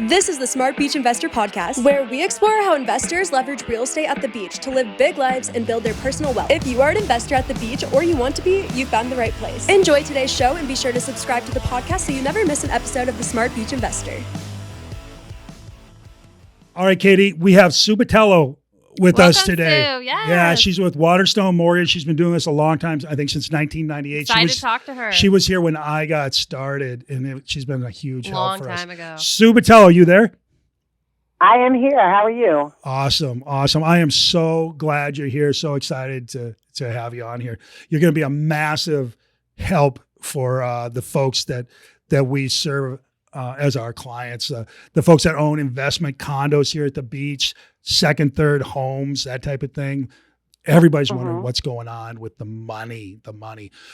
This is the Smart Beach Investor Podcast, where we explore how investors leverage real estate at the beach to live big lives and build their personal wealth. If you are an investor at the beach or you want to be, you've found the right place. Enjoy today's show and be sure to subscribe to the podcast so you never miss an episode of the Smart Beach Investor. All right, Katie, we have Sue Botelho with us today. Sue. Yes. Yeah, she's with Waterstone Mortgage. She's been doing this a long time, I think since 1998. Excited to talk to her. She was here when I got started, and she's been a huge help for us. Long time ago. Sue Botelho, you there? I am here. How are you? Awesome. I am so glad you're here. So excited to have you on here. You're going to be a massive help for the folks that we serve as our clients, the folks that own investment condos here at the beach, second, third homes, that type of thing. Everybody's wondering what's going on with the money.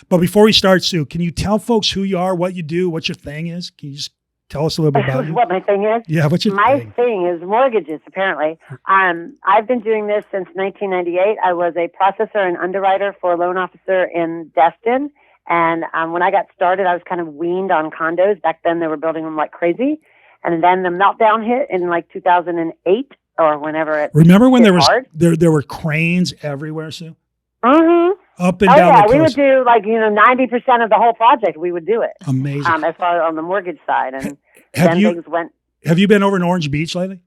But before we start, Sue, can you tell folks who you are, what you do, what your thing is? Can you just tell us a little bit about it? What my thing is? Yeah, what's your my thing? thing is mortgages, apparently. I've been doing this since 1998. I was a processor and underwriter for a loan officer in Destin. And when I got started, I was kind of weaned on condos. Back then, they were building them like crazy. And then the meltdown hit in like 2008 or whenever it Remember when hit there were cranes everywhere, Sue? Mm-hmm. Up and Oh, down yeah. the coast. We would do 90% of the whole project. We would do it. Amazing. As far as on the mortgage side. And things went. Have you been over in Orange Beach lately?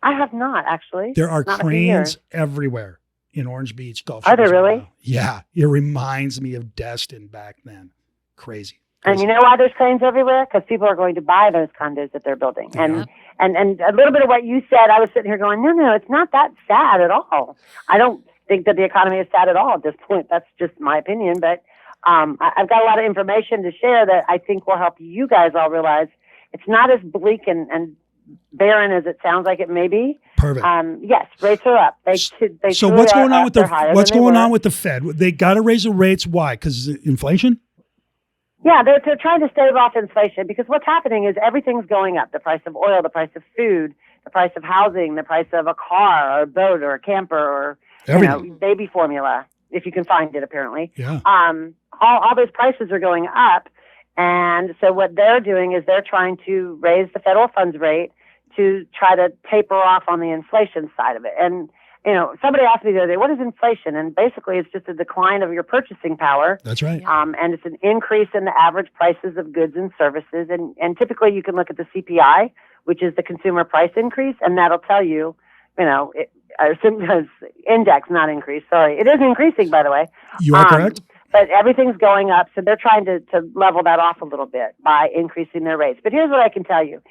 I have not, actually. There are Not in a few cranes years. everywhere in Orange Beach. Golf Are there Shores really? now. Yeah. It reminds me of Destin back then. Crazy. And you know why there's cranes everywhere? Because people are going to buy those condos that they're building. And a little bit of what you said, I was sitting here going, no, it's not that sad at all. I don't think that the economy is sad at all at this point. That's just my opinion. But I've got a lot of information to share that I think will help you guys all realize it's not as bleak and barren as it sounds like it may be. Perfect. Yes, rates are up. So what's going on with the Fed? They got to raise the rates. Why? Because inflation? Yeah, they're trying to stave off inflation because what's happening is everything's going up. The price of oil, the price of food, the price of housing, the price of a car or a boat or a camper or baby formula, if you can find it, apparently. Yeah. All those prices are going up. And so what they're doing is they're trying to raise the federal funds rate to try to taper off on the inflation side of it. And somebody asked me the other day, what is inflation? And basically, it's just a decline of your purchasing power. That's right. And it's an increase in the average prices of goods and services. And typically, you can look at the CPI, which is the consumer price increase, and that'll tell you, index, not increase. Sorry, it is increasing, by the way. You are correct. But everything's going up, so they're trying to level that off a little bit by increasing their rates. But here's what I can tell you: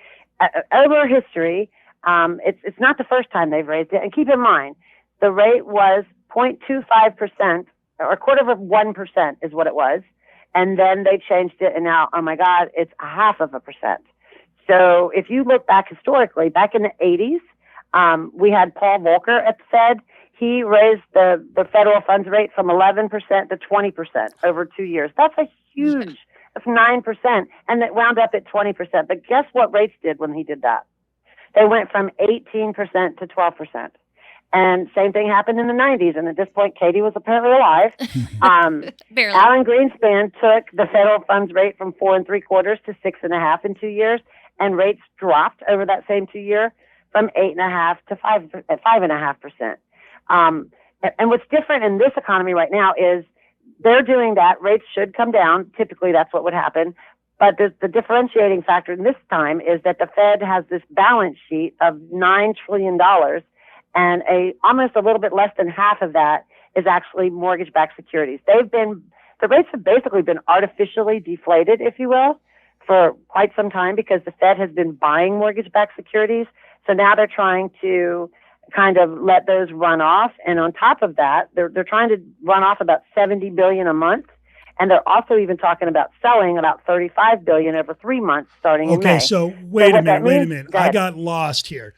over history. It's not the first time they've raised it. And keep in mind, the rate was 0.25%, or 1/4% is what it was. And then they changed it, and now, oh my God, it's 0.5%. So if you look back historically, back in the 80s, we had Paul Volcker at the Fed. He raised the federal funds rate from 11% to 20% over 2 years. That's that's 9%. And it wound up at 20%. But guess what rates did when he did that? They went from 18% to 12%. And same thing happened in the 90s. And at this point, Katie was apparently alive. Barely. Alan Greenspan took the federal funds rate from 4 3/4 to 6.5 in 2 years. And rates dropped over that same 2 year from 8.5 to 5.5%. And what's different in this economy right now is they're doing that. Rates should come down. Typically, that's what would happen. But the differentiating factor in this time is that the Fed has this balance sheet of $9 trillion, and almost a little bit less than half of that is actually mortgage-backed securities. The rates have basically been artificially deflated, if you will, for quite some time because the Fed has been buying mortgage-backed securities. So now they're trying to kind of let those run off, and on top of that, they're trying to run off about $70 billion a month. And they're also even talking about selling about $35 billion over 3 months starting in May. Okay, so wait a minute. I got lost here.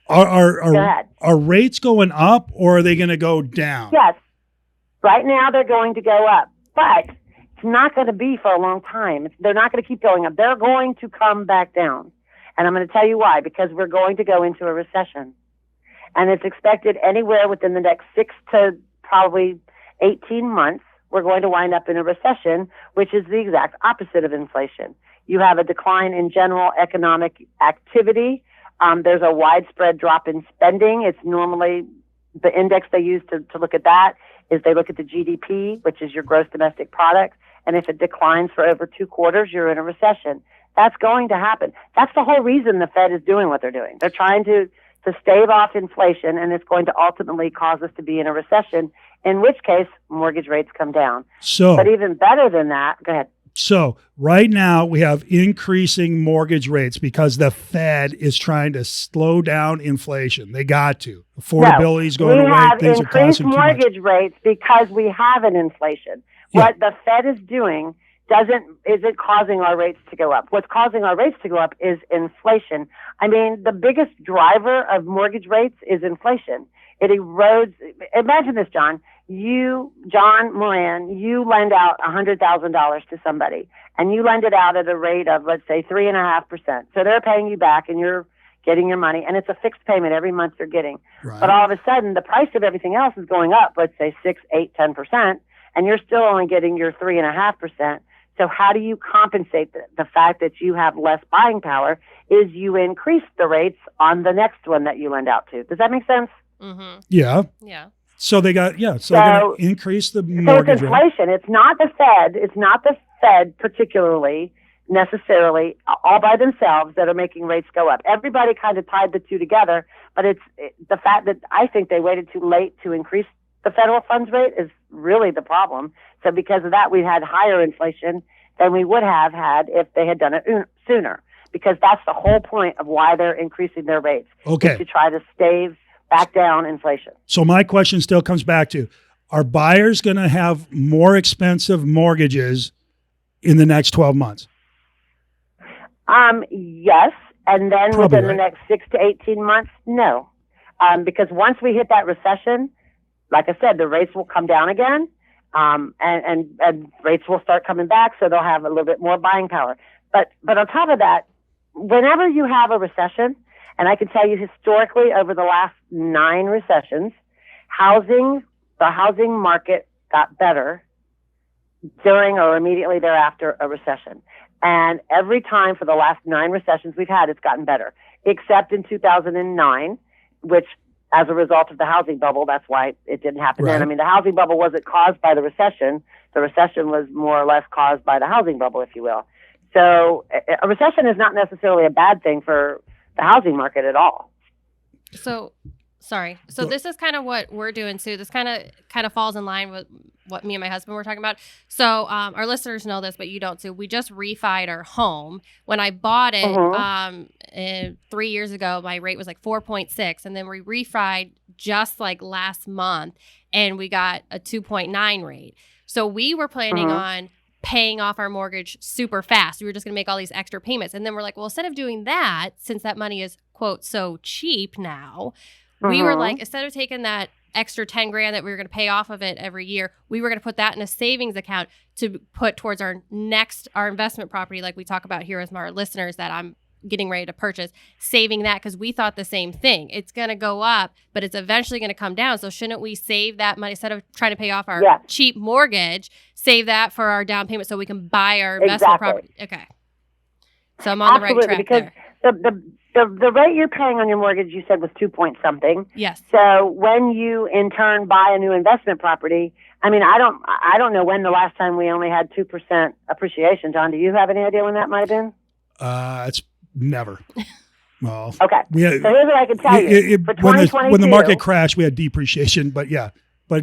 Are rates going up or are they going to go down? Yes. Right now they're going to go up, but it's not going to be for a long time. They're not going to keep going up. They're going to come back down. And I'm going to tell you why, because we're going to go into a recession. And it's expected anywhere within the next 6 to probably 18 months. we're going to wind up in a recession, which is the exact opposite of inflation. You have a decline in general economic activity. There's a widespread drop in spending. It's normally the index they use to look at that is they look at the GDP, which is your gross domestic product. And if it declines for over 2 quarters, you're in a recession. That's going to happen. That's the whole reason the Fed is doing what they're doing. They're trying to stave off inflation, and it's going to ultimately cause us to be in a recession, in which case mortgage rates come down. But even better than that, go ahead. So right now we have increasing mortgage rates because the Fed is trying to slow down inflation. They got to. Affordability is going away. Things are costing too much. We have increased mortgage rates because we have an inflation. Yeah. What the Fed is doing isn't causing our rates to go up. What's causing our rates to go up is inflation. I mean, the biggest driver of mortgage rates is inflation. It erodes. Imagine this, John. John Moran, you lend out $100,000 to somebody, and you lend it out at a rate of, let's say, 3.5%. So they're paying you back, and you're getting your money, and it's a fixed payment every month you're getting. Right. But all of a sudden, the price of everything else is going up, let's say 6, 8, 10%, and you're still only getting your 3.5%. So how do you compensate the fact that you have less buying power? Is you increase the rates on the next one that you lend out to. Does that make sense? Mm-hmm. Yeah. Yeah. So they got, so they're going to increase the mortgage rate. So it's inflation. It's not the Fed. It's not the Fed particularly necessarily all by themselves that are making rates go up. Everybody kind of tied the two together, but it's the fact that I think they waited too late to increase the federal funds rate is really the problem. So because of that, we had higher inflation than we would have had if they had done it sooner, because that's the whole point of why they're increasing their rates. Okay. Is to try to stave back down inflation. So my question still comes back to, are buyers going to have more expensive mortgages in the next 12 months? Yes. And then Probably, within the next 6 to 18 months, no. Because once we hit that recession, like I said, the rates will come down again, and rates will start coming back, so they'll have a little bit more buying power. But on top of that, whenever you have a recession, and I can tell you historically over the last 9 recessions, the housing market got better during or immediately thereafter a recession. And every time for the last 9 recessions we've had, it's gotten better, except in 2009, which as a result of the housing bubble, that's why it didn't happen then. I mean, the housing bubble wasn't caused by the recession. The recession was more or less caused by the housing bubble, if you will. So a recession is not necessarily a bad thing for the housing market at all. So this is kind of what we're doing, Sue. This kind of falls in line with what me and my husband were talking about. So our listeners know this, but you don't, Sue. We just refied our home. When I bought it 3 years ago, my rate was like 4.6, and then we refied just like last month, and we got a 2.9 rate. So we were planning on paying off our mortgage super fast. We were just going to make all these extra payments. And then we're like, well, instead of doing that, since that money is, quote, so cheap now, we were like, instead of taking that extra 10 grand that we were going to pay off of it every year, we were going to put that in a savings account to put towards our investment property, like we talk about here with our listeners that I'm getting ready to purchase, saving that because we thought the same thing. It's going to go up, but it's eventually going to come down. So shouldn't we save that money instead of trying to pay off our cheap mortgage, save that for our down payment so we can buy our investment property? Okay. So I'm on the right track because there. The rate you're paying on your mortgage, you said, was 2 point something. Yes. So when you in turn buy a new investment property, I mean, I don't know when the last time we only had 2% appreciation. John, do you have any idea when that might have been? It's never. Well, okay. So here's what I can tell you. For 2022, when the market crashed, we had depreciation, but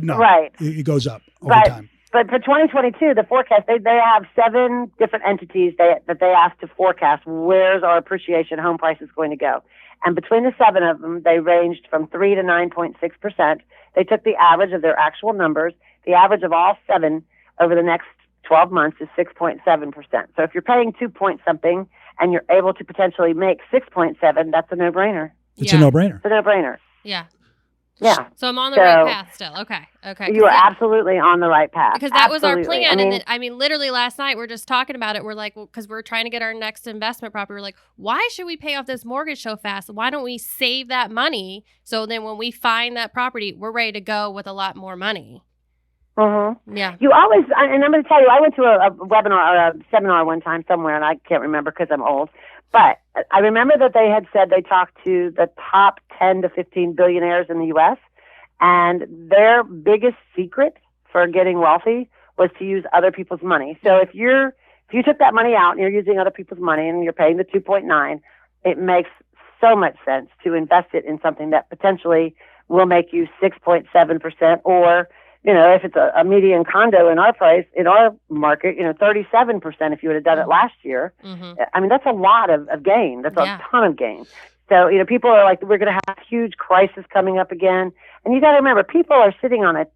no, right. It goes up over time. But for 2022, the forecast, they have 7 different entities that they asked to forecast where's our appreciation home prices going to go. And between the 7 of them, they ranged from 3 to 9.6%. They took the average of their actual numbers. The average of all 7 over the next 12 months is 6.7%. So if you're paying 2 point something and you're able to potentially make 6.7, that's a no-brainer. It's a no-brainer. It's a no-brainer. Yeah. Yeah. So I'm on the right path still. Okay. You are absolutely on the right path. Because that was our plan. And then, literally last night, we're just talking about it. We're like, because we're trying to get our next investment property. We're like, why should we pay off this mortgage so fast? Why don't we save that money? So then when we find that property, we're ready to go with a lot more money. Yeah. You always, and I'm going to tell you, I went to a webinar or a seminar one time somewhere, and I can't remember because I'm old. But I remember that they had said they talked to the top 10 to 15 billionaires in the U.S., and their biggest secret for getting wealthy was to use other people's money. So if you took that money out and you're using other people's money and you're paying the 2.9, it makes so much sense to invest it in something that potentially will make you 6.7%, or, if it's a median condo in our market, 37% if you would have done it last year. I mean, that's a lot of gain. That's a ton of gain. So, people are like, we're going to have a huge crisis coming up again. And you got to remember, people are sitting on a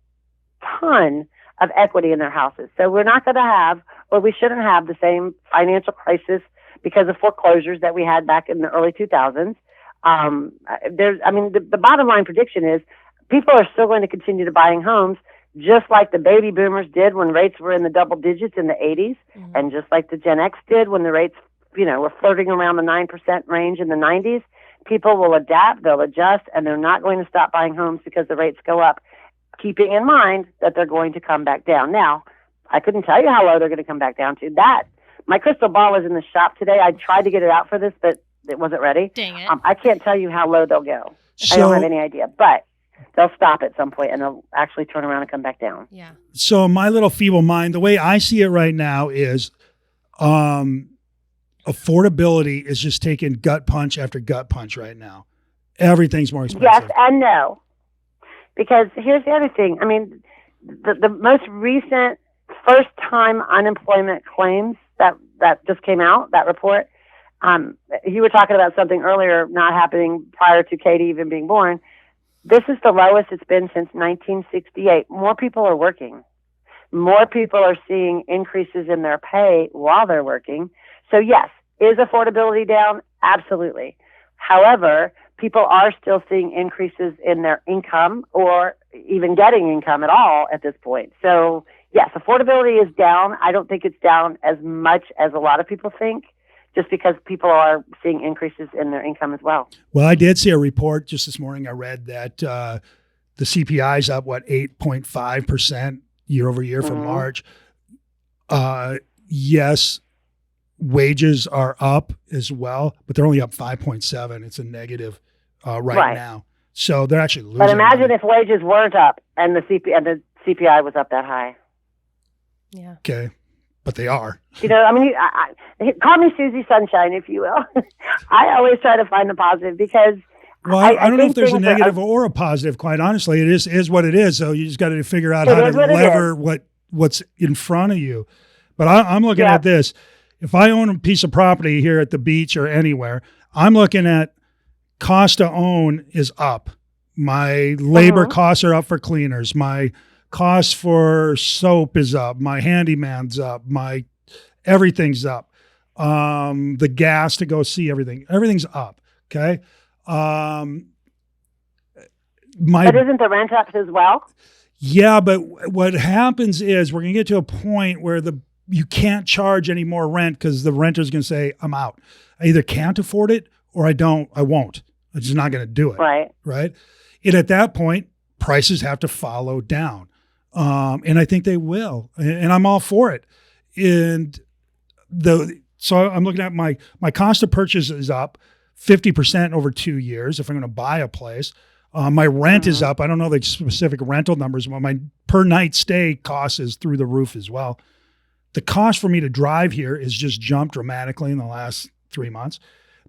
ton of equity in their houses. So we're not going to have, or we shouldn't have, the same financial crisis because of foreclosures that we had back in the early 2000s. The bottom line prediction is people are still going to continue to buying homes, just like the baby boomers did when rates were in the double digits in the 80s, and just like the Gen X did when the rates, were flirting around the 9% range in the 90s. People will adapt, they'll adjust, and they're not going to stop buying homes because the rates go up, keeping in mind that they're going to come back down. Now, I couldn't tell you how low they're going to come back down to. My crystal ball was in the shop today. I tried to get it out for this, but it wasn't ready. Dang it. I can't tell you how low they'll go. So, I don't have any idea, but they'll stop at some point and they'll actually turn around and come back down. Yeah. So my little feeble mind, the way I see it right now is affordability is just taking gut punch after gut punch right now. Everything's more expensive. Yes and no. Because here's the other thing. I mean, the most recent first-time unemployment claims that just came out, that report, you were talking about something earlier not happening prior to Katie even being born. This is the lowest it's been since 1968. More people are working. More people are seeing increases in their pay while they're working. So yes, is affordability down? Absolutely. However, people are still seeing increases in their income or even getting income at all at this point. So yes, affordability is down. I don't think it's down as much as a lot of people think, just because people are seeing increases in their income as well. Well, I did see a report just this morning. I read that the CPI is up, 8.5% year over year from March. Yes, wages are up as well, but they're only up 5.7. It's a negative right now. So they're actually losing. But imagine money. if wages weren't up and the CPI was up that high. Yeah. Okay. But they are. Call me Susie Sunshine, if you will. I always try to find the positive because I don't know if there's a negative or a positive, quite honestly. It is what it is. So you just got to figure out how to lever what's in front of you. But I'm looking at this. If I own a piece of property here at the beach or anywhere, I'm looking at cost to own is up. My labor costs are up for cleaners. My cost for soap is up. My handyman's up. My everything's up. The gas to go see everything's up. Okay. But isn't the rent up as well? Yeah, but what happens is we're going to get to a point where you can't charge any more rent because the renter's going to say, I'm out. I either can't afford it or I won't. I'm just not going to do it. Right. And at that point, prices have to follow down. And I think they will. And I'm all for it. And so I'm looking at my cost of purchase is up 50% over 2 years if I'm going to buy a place. My rent is up. I don't know the specific rental numbers, but my per night stay cost is through the roof as well. The cost for me to drive here has just jumped dramatically in the last 3 months.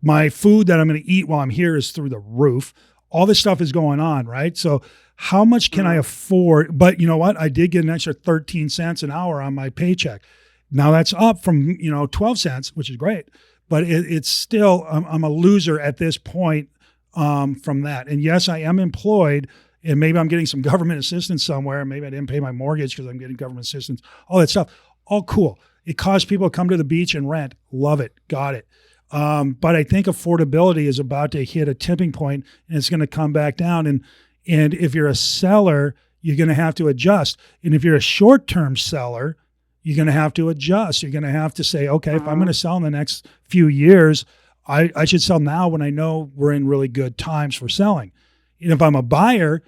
My food that I'm going to eat while I'm here is through the roof. All this stuff is going on, right? So how much can I afford? But you know what? I did get an extra 13 cents an hour on my paycheck. Now that's up from, 12 cents, which is great. But it's still, I'm a loser at this point from that. And yes, I am employed, and maybe I'm getting some government assistance somewhere. Maybe I didn't pay my mortgage because I'm getting government assistance, all that stuff. All cool. It caused people to come to the beach and rent. Love it. Got it. But I think affordability is about to hit a tipping point, and it's going to come back down. And if you're a seller, you're going to have to adjust. And if you're a short-term seller, you're going to have to adjust. You're going to have to say, okay, if I'm going to sell in the next few years, I should sell now when I know we're in really good times for selling. And if I'm a buyer,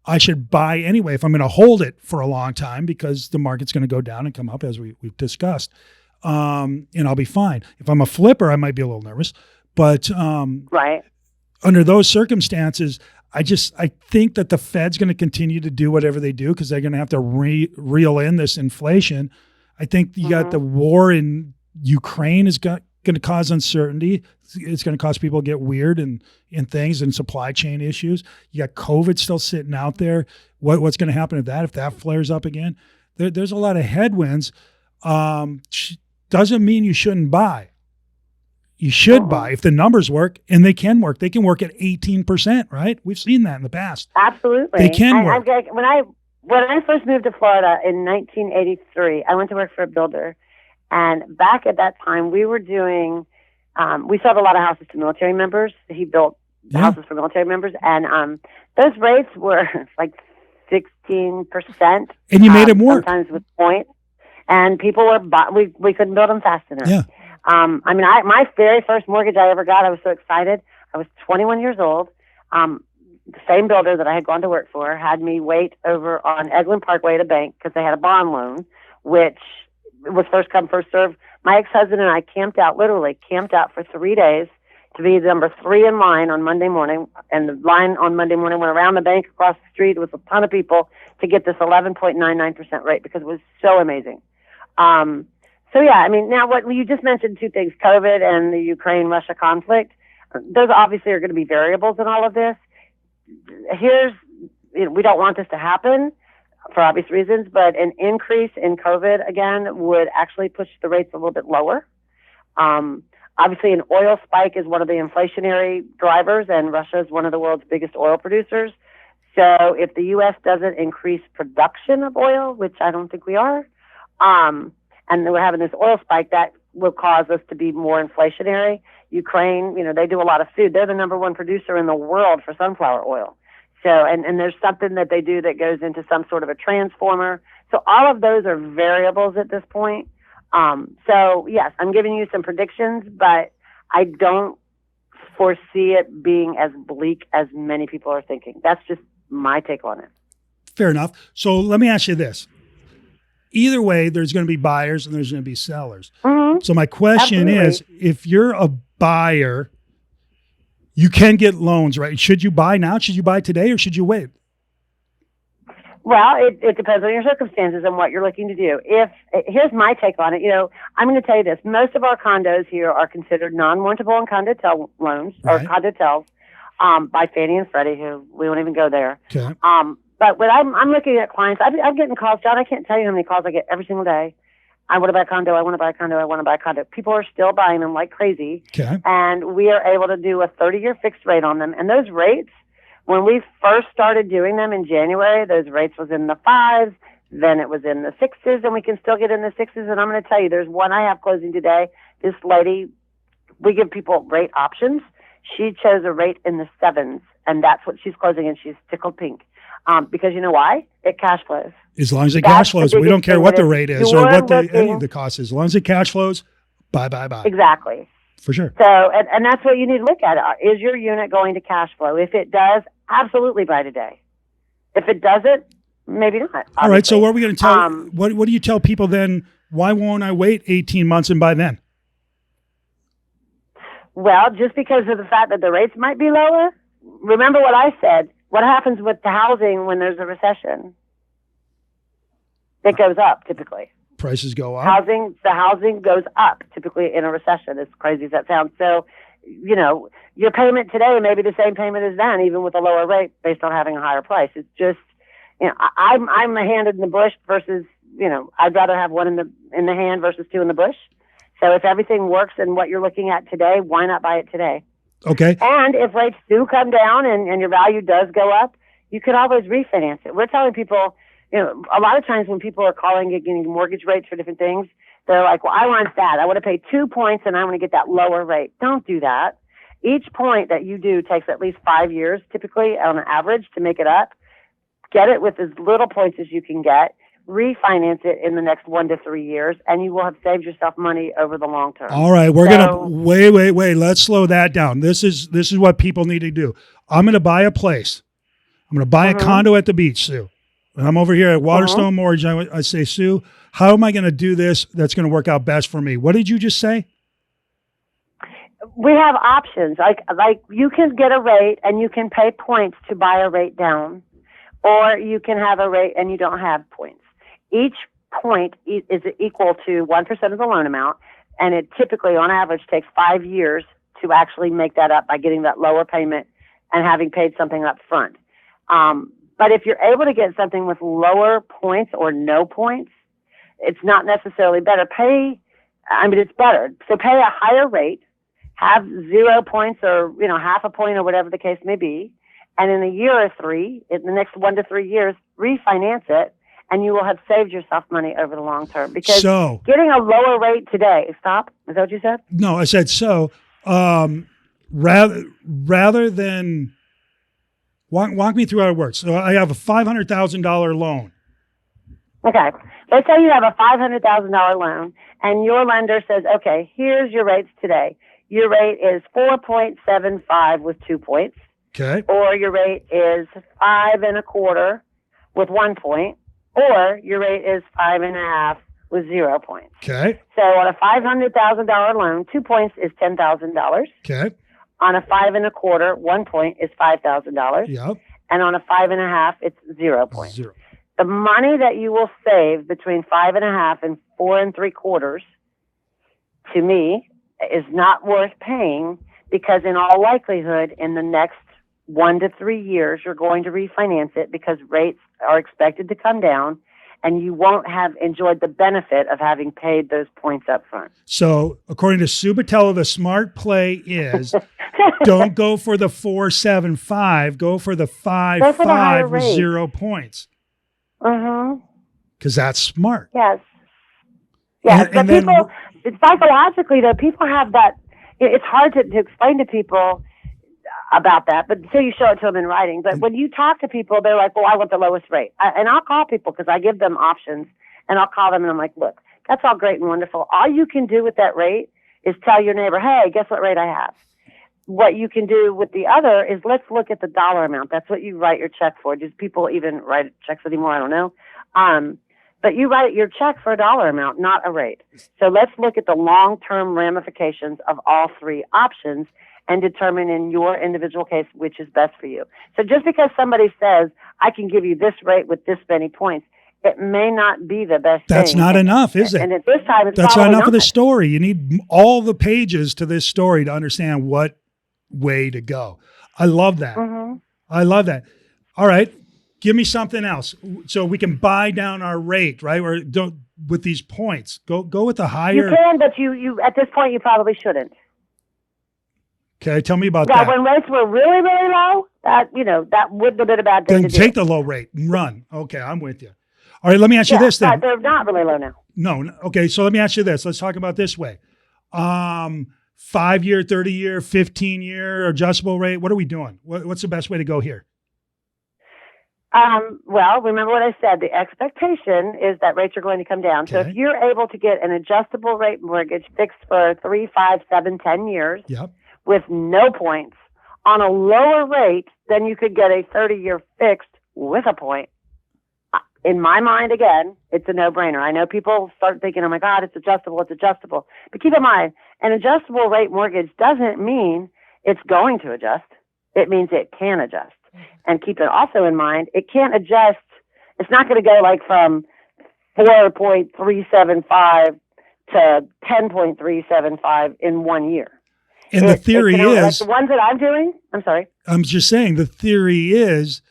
I should buy anyway if I'm going to hold it for a long time, because the market's going to go down and come up, as we've discussed. And I'll be fine. If I'm a flipper, I might be a little nervous. But Right. under those circumstances, I think that the Fed's going to continue to do whatever they do, because they're going to have to reel in this inflation. I think you got the war in Ukraine is going to cause uncertainty. It's going to cause people to get weird and things, and supply chain issues. You got COVID still sitting out there. What's going to happen if that flares up again? There's a lot of headwinds. Doesn't mean you shouldn't buy. You should buy if the numbers work, and they can work. They can work at 18%, right? We've seen that in the past. Absolutely. They can work. When I first moved to Florida in 1983, I went to work for a builder. And back at that time, we were doing, we sold a lot of houses to military members. He built houses for military members. And those rates were like 16%. And you made them work. Sometimes with points. And people were, we couldn't build them fast enough. Yeah. My very first mortgage I ever got, I was so excited. I was 21 years old. The same builder that I had gone to work for had me wait over on Eglin Parkway at a bank because they had a bond loan, which was first come, first serve. My ex-husband and I literally camped out for 3 days to be number 3 in line on Monday morning. And the line on Monday morning went around the bank, across the street with a ton of people to get this 11.99% rate, because it was so amazing. Now what you just mentioned, 2 things, COVID and the Ukraine-Russia conflict. Those obviously are going to be variables in all of this. We don't want this to happen for obvious reasons, but an increase in COVID again would actually push the rates a little bit lower. Obviously, an oil spike is one of the inflationary drivers, and Russia is one of the world's biggest oil producers. So if the U.S. doesn't increase production of oil, which I don't think we are, and we're having this oil spike, that will cause us to be more inflationary. Ukraine, they do a lot of food. They're the number 1 producer in the world for sunflower oil. So, and there's something that they do that goes into some sort of a transformer. So all of those are variables at this point. So yes, I'm giving you some predictions, but I don't foresee it being as bleak as many people are thinking. That's just my take on it. Fair enough. So let me ask you this. Either way, there's going to be buyers and there's going to be sellers. Mm-hmm. So my question is, if you're a buyer, you can get loans, right? Should you buy now? Should you buy today, or should you wait? Well, it depends on your circumstances and what you're looking to do. Here's my take on it. I'm going to tell you this. Most of our condos here are considered non-warrantable and condotel loans, right, or condotels, by Fannie and Freddie, who we won't even go there. Okay. But when I'm looking at clients, I'm getting calls, John, I can't tell you how many calls I get every single day. I want to buy a condo. I want to buy a condo. I want to buy a condo. People are still buying them like crazy. Okay. And we are able to do a 30-year fixed rate on them. And those rates, when we first started doing them in January, those rates was in the 5s. Then it was in the 6s, and we can still get in the 6s. And I'm going to tell you, there's one I have closing today. This lady, we give people rate options. She chose a rate in the 7s, and that's what she's closing, and she's tickled pink. Because you know why? It cash flows. As long as it cash flows, we don't care what the rate is or what any of the cost is. As long as it cash flows, buy. Exactly. For sure. So, and that's what you need to look at. Is your unit going to cash flow? If it does, absolutely buy today. If it doesn't, maybe not. Obviously. All right. So what are we going to tell? What do you tell people then? Why won't I wait 18 months and buy then? Well, just because of the fact that the rates might be lower. Remember what I said. What happens with the housing when there's a recession? It goes up typically. Prices go up. The housing goes up typically in a recession, as crazy as that sounds. So, your payment today may be the same payment as then, even with a lower rate based on having a higher price. It's just, I'm a hand in the bush versus, I'd rather have one in the hand versus 2 in the bush. So if everything works in what you're looking at today, why not buy it today? Okay. And if rates do come down and your value does go up, you can always refinance it. We're telling people, a lot of times when people are calling and getting mortgage rates for different things, they're like, well, I want that. I want to pay 2 points and I want to get that lower rate. Don't do that. Each point that you do takes at least 5 years, typically on an average, to make it up. Get it with as little points as you can get. Refinance it in the next 1 to 3 years, and you will have saved yourself money over the long term. All right, we're gonna wait. Let's slow that down. This is what people need to do. I'm gonna buy a place. I'm going to buy a condo at the beach, Sue. And I'm over here at Waterstone Mortgage. I say, Sue, how am I going to do this that's going to work out best for me? What did you just say? We have options. Like you can get a rate and you can pay points to buy a rate down, or you can have a rate and you don't have points. Each point is equal to 1% of the loan amount, and it typically, on average, takes 5 years to actually make that up by getting that lower payment and having paid something up front. But if you're able to get something with lower points or no points, it's not necessarily better. It's better. So pay a higher rate, have 0 points or, half a point or whatever the case may be. And in a year or three, in the next 1 to 3 years, refinance it, and you will have saved yourself money over the long term. Because getting a lower rate today, is that what you said? No, I said rather than walk me through how it works. So I have a $500,000 loan. Okay. Let's say you have a $500,000 loan, and your lender says, okay, here's your rates today. Your rate is 4.75 with 2 points. Okay. Or your rate is 5.25 with 1 point. Or your rate is 5.5 with 0 points. Okay. So on a $500,000 loan, 2 points is $10,000. Okay. On a 5.25, 1 point is $5,000. Yep. And on a 5.5, it's 0 points. 0. The money that you will save between 5.5 and 4.75, to me, is not worth paying, because in all likelihood, in the next 1 to 3 years, you're going to refinance it because rates are expected to come down, and you won't have enjoyed the benefit of having paid those points up front. So according to Sue Botelho, the smart play is don't go for the 4.75, go for the 5.5 with 0 points. Because that's smart. Yes. Yes. But people, psychologically, though, people have that. It's hard to explain to people about that, but until you show it to them in writing. But when you talk to people, they're like, well, I want the lowest rate. And I'll call people because I give them options, and I'll call them and I'm like, look, that's all great and wonderful. All you can do with that rate is tell your neighbor, hey, guess what rate I have? What you can do with the other is let's look at the dollar amount. That's what you write your check for. Do people even write checks anymore? I don't know. But you write your check for a dollar amount, not a rate. So let's look at the long-term ramifications of all three options and determine in your individual case which is best for you. So just because somebody says, I can give you this rate with this many points, it may not be the best That's thing. not enough, is it? And at this time, it's That's not probably enough of the story. You need all the pages to this story to understand what way to go. I love that. I love that. All right. Give me something else. So we can buy down our rate, right? Or don't with these points. Go with the higher. You can, but you at this point, you probably shouldn't. Okay, tell me about that. When rates were really, really low, that wouldn't have been a bad thing then to do. Take the low rate and run. Okay, I'm with you. All right, let me ask you this then. But they're not really low now. No. Okay, so let me ask you this. Let's talk about this way. 5-year, 30-year, 15-year adjustable rate. What are we doing? What's the best way to go here? Well, remember what I said. The expectation is that rates are going to come down. Okay. So if you're able to get an adjustable rate mortgage fixed for 3, 5, 7, 10 years with no points on a lower rate, then you could get a 30-year fixed with a point. In my mind, again, it's a no-brainer. I know people start thinking, oh, my God, it's adjustable. But keep in mind, an adjustable rate mortgage doesn't mean it's going to adjust. It means it can adjust. And keep it also in mind, it can't adjust. It's not going to go like from 4.375 to 10.375 in 1 year. And the theory is... Like the ones that I'm doing, I'm sorry. I'm just saying, the theory is,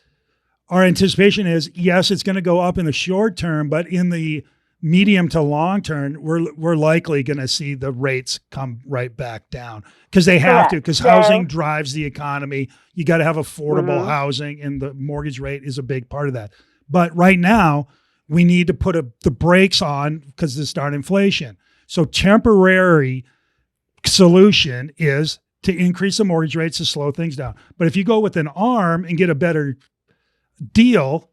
our anticipation is, yes, it's going to go up in the short term, but in the medium to long term, we're likely going to see the rates come right back down because they have to, because housing drives the economy. You got to have affordable housing, and the mortgage rate is a big part of that. But right now, we need to put the brakes on because of the start inflation. So temporary solution is to increase the mortgage rates to slow things down. But if you go with an ARM and get a better deal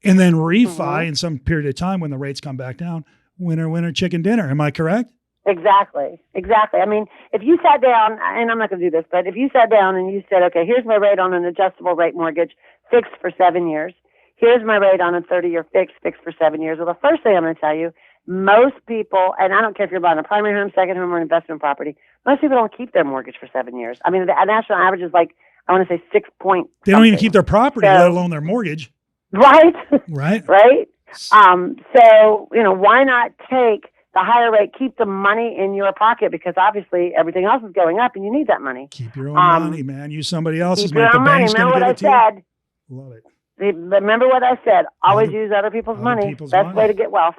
and then refi in some period of time when the rates come back down, winner, chicken dinner. Am I correct? Exactly. I mean, if you sat down, and I'm not going to do this, but if you sat down and you said, okay, here's my rate on an adjustable rate mortgage, fixed for 7 years. Here's my rate on a 30-year fixed for 7 years. Well, the first thing I'm going to tell you, most people, and I don't care if you're buying a primary home, second home, or an investment property, most people don't keep their mortgage for 7 years. I mean, the national average is like, I want to say 6 point. They don't even keep their property, let alone their mortgage. Right. Right. Right. So, why not take the higher rate, keep the money in your pocket, because obviously everything else is going up and you need that money. Keep your own money, man. Use somebody else's money. Keep your own money. Remember what I said? Love it. Remember what I said? Always use other people's money. Best way to get wealth.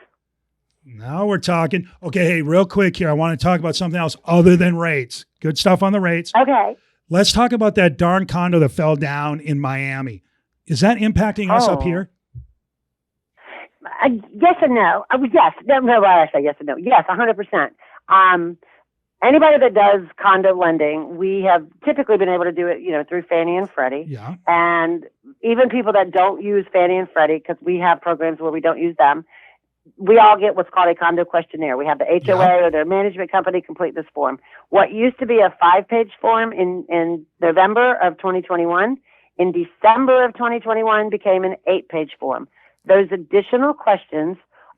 Now we're talking. Okay, hey, real quick here. I want to talk about something else other than rates. Good stuff on the rates. Okay. Let's talk about that darn condo that fell down in Miami. Is that impacting us up here? Yes and no. Yes. No, why I say yes and no. Yes, 100%. Anybody that does condo lending, we have typically been able to do it, through Fannie and Freddie. Yeah. And even people that don't use Fannie and Freddie, because we have programs where we don't use them, we all get what's called a condo questionnaire. We have the HOA or their management company complete this form. What used to be a 5-page form in November of 2021, in December of 2021 became an 8-page form. Those additional questions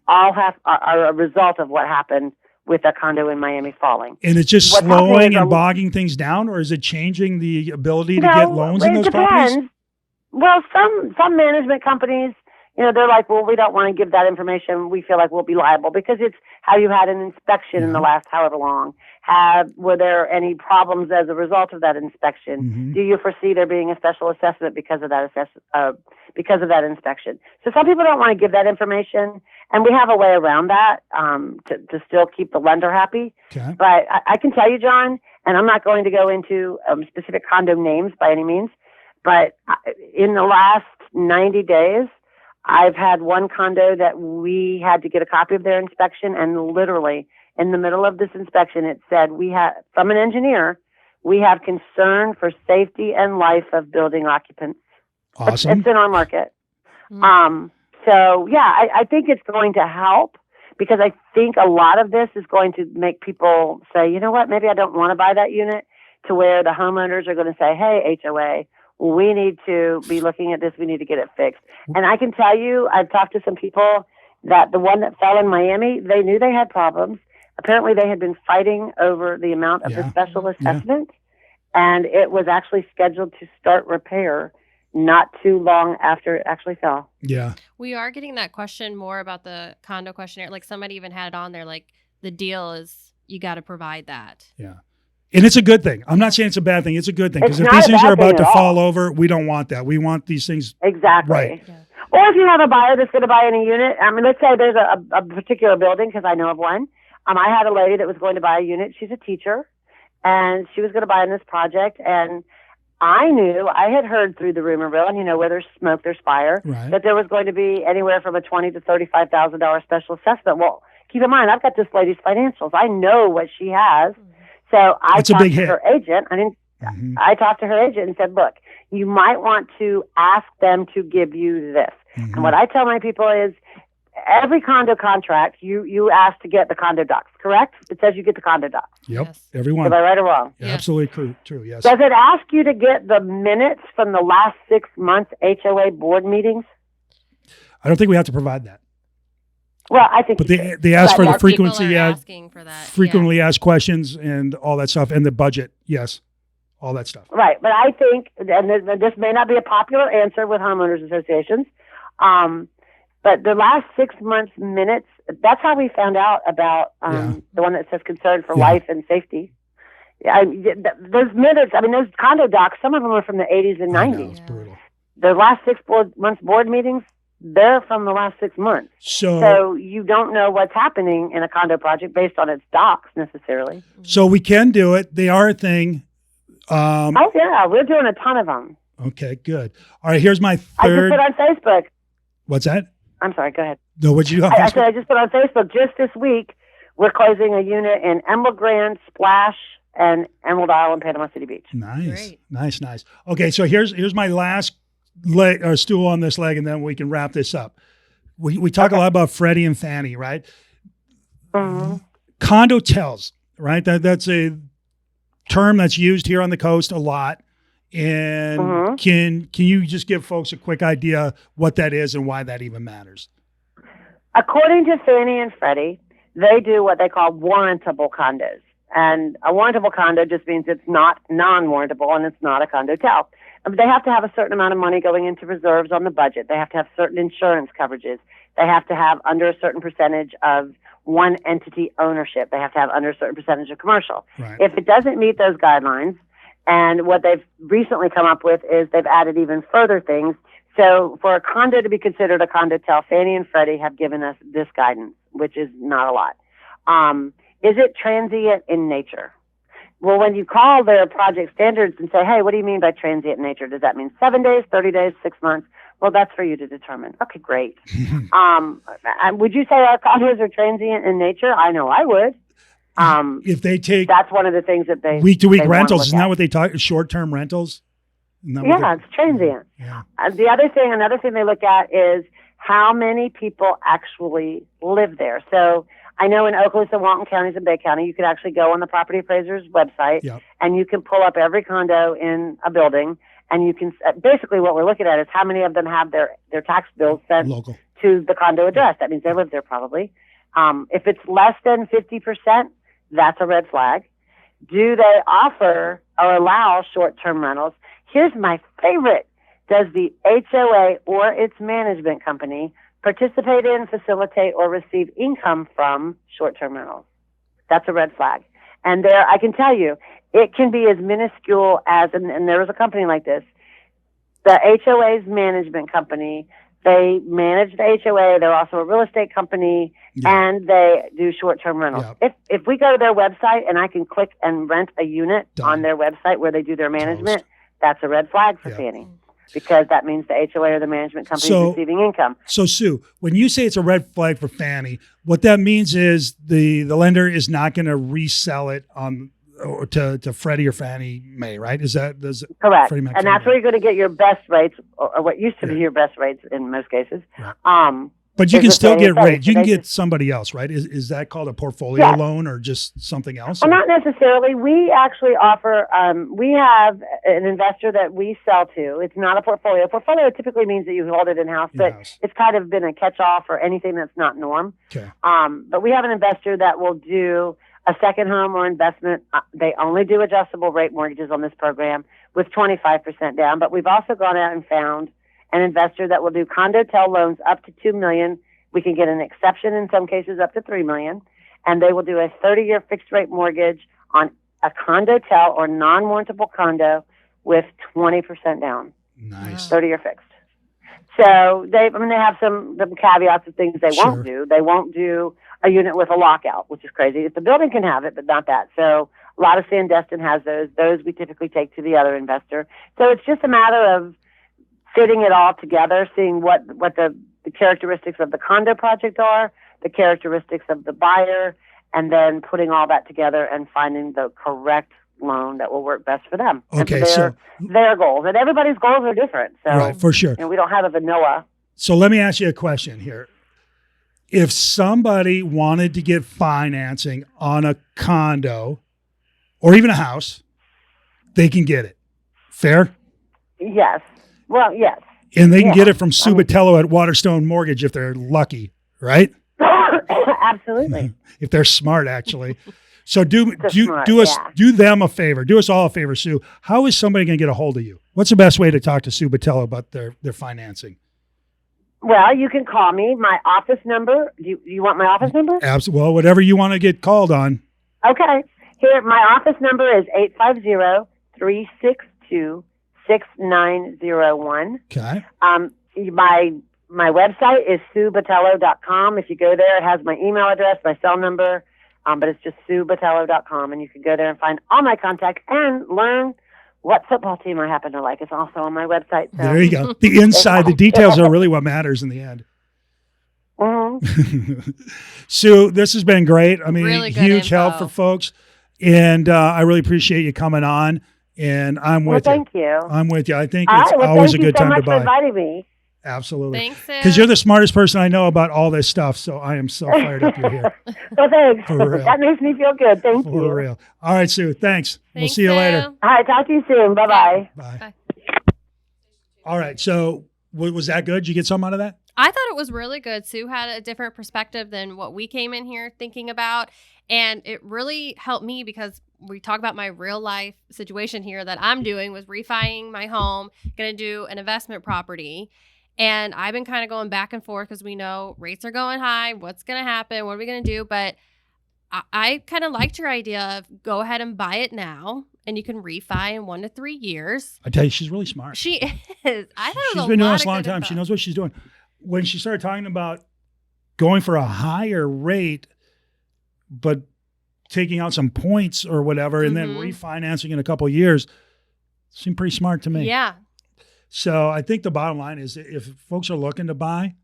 all are a result of what happened with a condo in Miami falling. And it's just slowing and bogging things down, or is it changing the ability to get loans in those properties? Well, some management companies, they're like, well, we don't want to give that information. We feel like we'll be liable because it's how you had an inspection in the last however long. Were there any problems as a result of that inspection? Mm-hmm. Do you foresee there being a special assessment because of that inspection? So some people don't want to give that information, and we have a way around that to still keep the lender happy. Okay. But I can tell you, John, and I'm not going to go into specific condo names by any means, but in the last 90 days, I've had one condo that we had to get a copy of their inspection, and literally in the middle of this inspection, it said, from an engineer, we have concern for safety and life of building occupants. Awesome. It's in our market. Mm-hmm. So yeah, I think it's going to help, because I think a lot of this is going to make people say, you know what, maybe I don't want to buy that unit, to where the homeowners are going to say, hey, HOA, we need to be looking at this. We need to get it fixed. And I can tell you, I've talked to some people that the one that fell in Miami, they knew they had problems. Apparently, they had been fighting over the amount of the special assessment, and it was actually scheduled to start repair not too long after it actually fell. Yeah. We are getting that question more about the condo questionnaire. Like, somebody even had it on there, like, the deal is you got to provide that. Yeah. And it's a good thing. I'm not saying it's a bad thing. It's a good thing, because if these things are about to fall over, we don't want that. We want these things. Exactly. Right. Yeah. Or if you have a buyer that's going to buy any unit, I mean, let's say there's a particular building, because I know of one. I had a lady that was going to buy a unit. She's a teacher, and she was going to buy in this project. And I had heard through the rumor mill, and where there's smoke, there's fire, that there was going to be anywhere from a $20,000 to $35,000 special assessment. Well, keep in mind, I've got this lady's financials. I know what she has. So I talked to her agent. I talked to her agent and said, look, you might want to ask them to give you this. Mm-hmm. And what I tell my people is, every condo contract, you ask to get the condo docs, correct? It says you get the condo docs. Yep, yes. Everyone. Am I right or wrong? Yeah. Absolutely true, yes. Does it ask you to get the minutes from the last 6 months HOA board meetings? I don't think we have to provide that. Well, I think, but they ask for the frequency, asking for that. Frequently asked questions and all that stuff, and the budget, yes, all that stuff. Right, but I think, and this may not be a popular answer with homeowners associations, but the last 6 months minutes, that's how we found out about the one that says concern for life and safety. Those minutes, those condo docs, some of them are from the 80s and 90s. It's brutal. The last 6 months board meetings, they're from the last 6 months. So you don't know what's happening in a condo project based on its docs necessarily. So we can do it. They are a thing. Oh, yeah. We're doing a ton of them. Okay, good. All right, here's my third. I just put on Facebook. What's that? I'm sorry, go ahead. No, what'd you do on Facebook? I said I just put on Facebook just this week, we're closing a unit in Emerald Grand, Splash, and Emerald Isle in Panama City Beach. Nice. Great. Nice. Okay, so here's my last leg or stool on this leg, and then we can wrap this up. We talk a lot about Freddie and Fannie, right? Mm-hmm. Condotels, right? That's a term that's used here on the coast a lot. And can you just give folks a quick idea what that is and why that even matters? According to Fannie and Freddie, they do what they call warrantable condos. And a warrantable condo just means it's not non-warrantable and it's not a condotel. They have to have a certain amount of money going into reserves on the budget. They have to have certain insurance coverages. They have to have under a certain percentage of one entity ownership. They have to have under a certain percentage of commercial. Right. If it doesn't meet those guidelines, and what they've recently come up with is they've added even further things. So for a condo to be considered a condotel, Fannie and Freddie have given us this guidance, which is not a lot. Is it transient in nature? Well, when you call their project standards and say, hey, what do you mean by transient in nature? Does that mean 7 days, 30 days, 6 months? Well, that's for you to determine. Okay, great. Would you say our condos are transient in nature? I know I would. If they take, that's one of the things that they week-to-week rentals, isn't that what they talk? Short-term rentals. Yeah, it's transient. Yeah. Another thing they look at is how many people actually live there. So I know in Oakland and Walton counties and Bay County, you can actually go on the property appraiser's website and you can pull up every condo in a building, and you can basically what we're looking at is how many of them have their tax bills sent local to the condo address. That means they live there probably. If it's less than 50%, that's a red flag. Do they offer or allow short-term rentals? Here's my favorite. Does the HOA or its management company participate in, facilitate, or receive income from short-term rentals? That's a red flag. And there, I can tell you, it can be as minuscule as, and there was a company like this, the HOA's management company. They manage the HOA. They're also a real estate company, and they do short-term rentals. If we go to their website and I can click and rent a unit on their website where they do their management, that's a red flag for Fannie, because that means the HOA or the management company is receiving income. So, Sue, when you say it's a red flag for Fannie, what that means is the lender is not going to resell it on to Freddie or Fannie Mae, right? Correct? And that's where you're going to get your best rates, or what used to be your best rates in most cases. Right. But you can still get rates. You can get somebody else, right? Is that called a portfolio loan or just something else? Well, not necessarily. We actually offer, we have an investor that we sell to. It's not a portfolio. Portfolio typically means that you hold it in-house, but it's kind of been a catch-all for anything that's not norm. Okay. But we have an investor that will do a second home or investment. They only do adjustable rate mortgages on this program with 25% down. But we've also gone out and found an investor that will do condotel loans up to $2 million. We can get an exception in some cases up to $3 million. And they will do a 30-year fixed rate mortgage on a condotel or non-warrantable condo with 20% down. Nice. 30-year fixed. So they have some caveats of things they won't do. They won't do a unit with a lockout, which is crazy. If the building can have it, but not that. So a lot of Sandestin has those. Those we typically take to the other investor. So it's just a matter of fitting it all together, seeing what the characteristics of the condo project are, the characteristics of the buyer, and then putting all that together and finding the correct loan that will work best for them. Okay, and for their goals. And everybody's goals are different. So, right, for sure. And we don't have a vanilla. So let me ask you a question here. If somebody wanted to get financing on a condo or even a house, they can get it. Fair? Yes. Well, yes. And they can get it from Sue Botelho at Waterstone Mortgage if they're lucky, right? Absolutely. If they're smart, actually. So do them a favor. Do us all a favor, Sue. How is somebody going to get a hold of you? What's the best way to talk to Sue Botelho about their financing? Well, you can call me. My office number. Do you want my office number? Absolutely. Well, whatever you want to get called on. Okay. Here, my office number is 850-362-6901. Okay. My website is suebotelho.com. If you go there, it has my email address, my cell number, but it's just suebotelho.com, and you can go there and find all my contacts and learn what football team I happen to like. It's also on my website. So. There you go. The inside, the details are really what matters in the end. Mm-hmm. Sue, this has been great. I mean, really huge info. help for folks. And I really appreciate you coming on. And I'm with you. Thank you. I'm with you. I think it's always a good time to buy. Thank you so much for inviting me. Absolutely. Thanks, Sue. Because you're the smartest person I know about all this stuff. So I am so fired up you're here. Well, thanks. For real. That makes me feel good. Thank you. For real. All right, Sue. Thanks. We'll Thanks, see you Sue. later. All right. Talk to you soon. Bye-bye. Bye. Bye. All right. So was that good? Did you get something out of that? I thought it was really good. Sue had a different perspective than what we came in here thinking about. And it really helped me because we talk about my real life situation here that I'm doing was refining my home, going to do an investment property. And I've been kind of going back and forth because we know rates are going high. What's going to happen? What are we going to do? But I kind of liked your idea of go ahead and buy it now. And you can refi in 1 to 3 years. I tell you, she's really smart. She is. I thought it She's was been doing lot this of a long good time. info. She knows what she's doing. When she started talking about going for a higher rate, but taking out some points or whatever, and then refinancing in a couple of years, seemed pretty smart to me. Yeah. So I think the bottom line is if folks are looking to buy,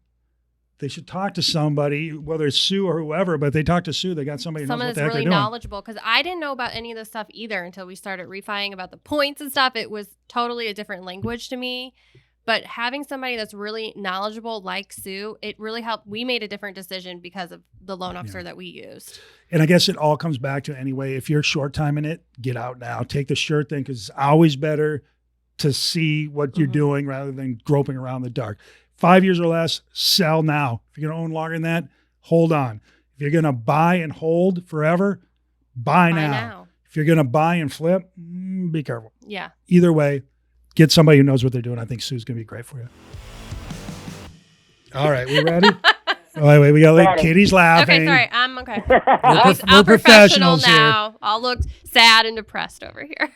they should talk to somebody, whether it's Sue or whoever, but if they talk to Sue, they got somebody who knows Someone what that's the heck really they're doing. knowledgeable because I didn't know about any of this stuff either until we started refining about the points and stuff. It was totally a different language to me. But having somebody that's really knowledgeable like Sue, it really helped. We made a different decision because of the loan officer that we used. And I guess it all comes back to anyway, if you're short timing it, get out now. Take the sure thing because it's always better to see what you're doing rather than groping around in the dark. 5 years or less, sell now. If you're going to own longer than that, hold on. If you're going to buy and hold forever, buy now. If you're going to buy and flip, be careful. Yeah. Either way, get somebody who knows what they're doing. I think Sue's going to be great for you. All right, we ready? Oh, wait, we got like Katie's laughing. Okay, sorry. I'm okay. We're professionals now. I'll look sad and depressed over here.